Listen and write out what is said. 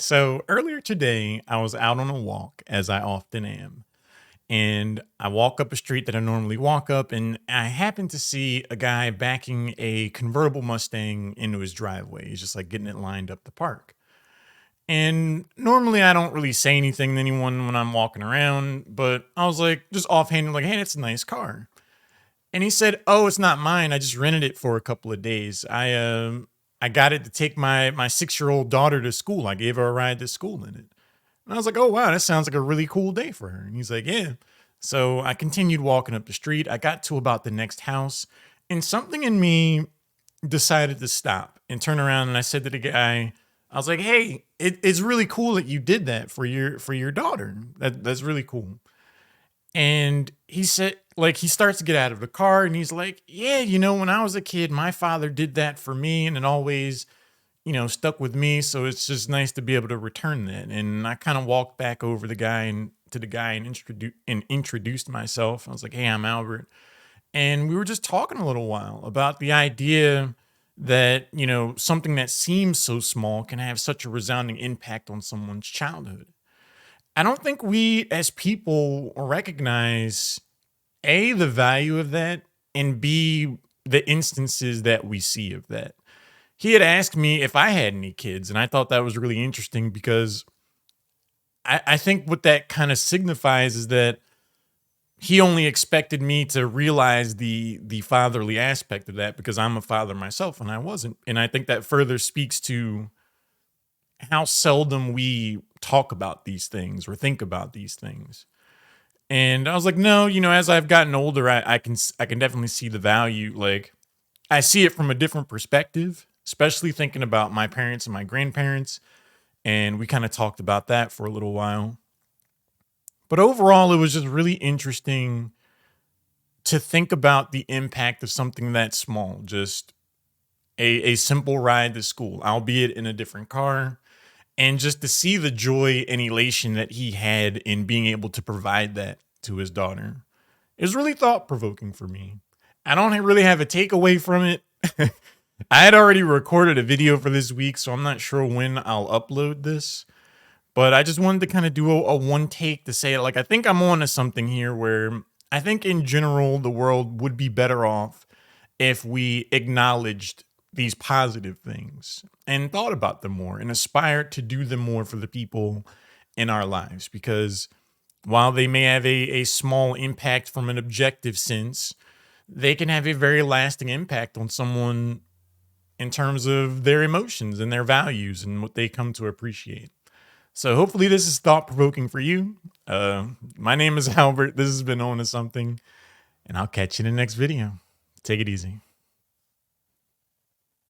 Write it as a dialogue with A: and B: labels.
A: So earlier today, I was out on a walk, as I often am, and I walk up a street that I normally walk up, and I happen to see a guy backing a convertible Mustang into his driveway. He's just like getting it lined up to park. And normally I don't really say anything to anyone when I'm walking around, but I was like, just offhanded, like, hey, that's a nice car. And he said, "Oh, it's not mine. I just rented it for a couple of days. I got it to take my 6-year-old daughter to school. I gave her a ride to school in it." And I was like, "Oh wow, that sounds like a really cool day for her." And he's like, "Yeah." So I continued walking up the street. I got to about the next house, and something in me decided to stop and turn around. And I said to the guy, I was like, "Hey, it's really cool that you did that for your daughter. That's really cool." And he said, like, he starts to get out of the car and he's like, "Yeah, when I was a kid, my father did that for me and it always, stuck with me. So it's just nice to be able to return that." And I kind of walked back over the guy and to the guy and introduced myself. I was like, "Hey, I'm Albert." And we were just talking a little while about the idea that, something that seems so small can have such a resounding impact on someone's childhood. I don't think we as people recognize A, the value of that, and B, the instances that we see of that. He had asked me if I had any kids, and I thought that was really interesting because I think what that kind of signifies is that he only expected me to realize the fatherly aspect of that because I'm a father myself and I wasn't. And I think that further speaks to how seldom we talk about these things or think about these things. And I was like, no, as I've gotten older, I can definitely see the value. Like, I see it from a different perspective, especially thinking about my parents and my grandparents. And we kind of talked about that for a little while. But overall, it was just really interesting to think about the impact of something that small, just a simple ride to school, albeit in a different car, and just to see the joy and elation that he had in being able to provide that to his daughter. It was really thought provoking for me. I don't really have a takeaway from it. I had already recorded a video for this week, so I'm not sure when I'll upload this. But I just wanted to kind of do a one take to say, like, I think I'm on to something here where I think in general the world would be better off if we acknowledged these positive things and thought about them more and aspired to do them more for the people in our lives. Because while they may have a small impact from an objective sense, they can have a very lasting impact on someone in terms of their emotions and their values and what they come to appreciate. So hopefully this is thought provoking for you. My name is Albert. This has been On to Something, and I'll catch you in the next video. Take it easy.